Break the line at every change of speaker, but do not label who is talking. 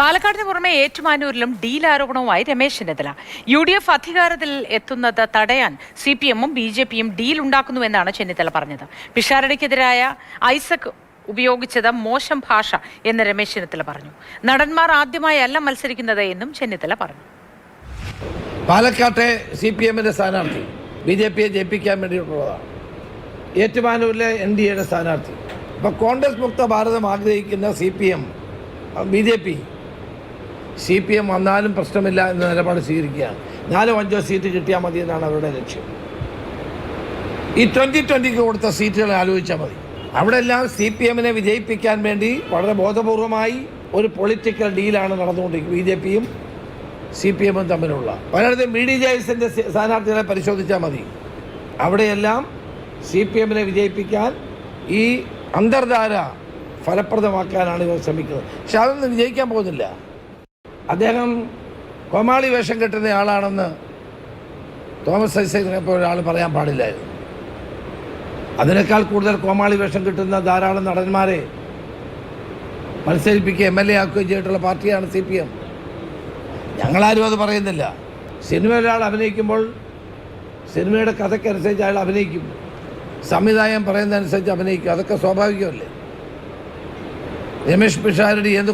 പാലക്കാടിന് പുറമെ ഏറ്റുമാനൂരിലും ഡീൽ ആരോപണവുമായി രമേശ് ചെന്നിത്തല. UDF അധികാരത്തിൽ എത്തുന്നത് തടയാൻ CPM-ഉം BJP-യും ഡീൽ ഉണ്ടാക്കുന്നുവെന്നാണ് ചെന്നിത്തല പറഞ്ഞത്. പിഷാരടിക്കെതിരായ ഐസക് ഉപയോഗിച്ചത് മോശം ഭാഷ എന്ന് രമേശ് ചെന്നിത്തല പറഞ്ഞു. നടന്മാർ ആദ്യമായല്ല മത്സരിക്കുന്നത് എന്നും ചെന്നിത്തല പറഞ്ഞു.
പാലക്കാട്ടെ CPM-ന്റെ സ്ഥാനാർത്ഥി BJP-യെ ജയിപ്പിക്കാൻ വേണ്ടിയിട്ടുള്ളതാണ്. ഏറ്റുമാനൂരിലെ NDA-യുടെ സ്ഥാനാർത്ഥി. ഇപ്പോൾ കോൺഗ്രസ് മുക്ത ഭാരതം ആഗ്രഹിക്കുന്ന CPM വന്നാലും പ്രശ്നമില്ല എന്ന നിലപാട് സ്വീകരിക്കുകയാണ്. 4-5 സീറ്റ് കിട്ടിയാൽ മതി എന്നാണ് അവരുടെ ലക്ഷ്യം. ഈ 2020 കൊടുത്ത സീറ്റുകൾ ആലോചിച്ചാൽ മതി. അവിടെ എല്ലാം CPM-നെ വിജയിപ്പിക്കാൻ വേണ്ടി വളരെ ബോധപൂർവമായി ഒരു പൊളിറ്റിക്കൽ ഡീലാണ് നടന്നുകൊണ്ടിരിക്കുന്നത്. BJP-യും CPM-ഉം തമ്മിലുള്ള പലയിടത്തും BD ജയസിൻ്റെ സ്ഥാനാർത്ഥികളെ പരിശോധിച്ചാൽ മതി. അവിടെയെല്ലാം CPM-നെ വിജയിപ്പിക്കാൻ ഈ അന്തർധാര ഫലപ്രദമാക്കാനാണ് ഇവർ ശ്രമിക്കുന്നത്. പക്ഷെ അതൊന്നും വിജയിക്കാൻ പോകുന്നില്ല. അദ്ദേഹം കോമാളി വേഷം കെട്ടുന്ന ആളാണെന്ന് തോമസ് ഐസക്കിനെ പോലെ ഒരാൾ പറയാൻ പാടില്ലായിരുന്നു. അതിനേക്കാൾ കൂടുതൽ കോമാളി വേഷം കിട്ടുന്ന ധാരാളം നടന്മാരെ മത്സരിപ്പിക്കുക MLA ആക്കുകയും ചെയ്തിട്ടുള്ള പാർട്ടിയാണ് CPM. ഞങ്ങളാരും അത് പറയുന്നില്ല. സിനിമ ഒരാൾ അഭിനയിക്കുമ്പോൾ സിനിമയുടെ കഥയ്ക്കനുസരിച്ച് അയാൾ അഭിനയിക്കും, സംവിധായകൻ പറയുന്നതനുസരിച്ച് അഭിനയിക്കും. അതൊക്കെ സ്വാഭാവികമല്ലേ. രമേശ് പിഷാരടി എന്ത്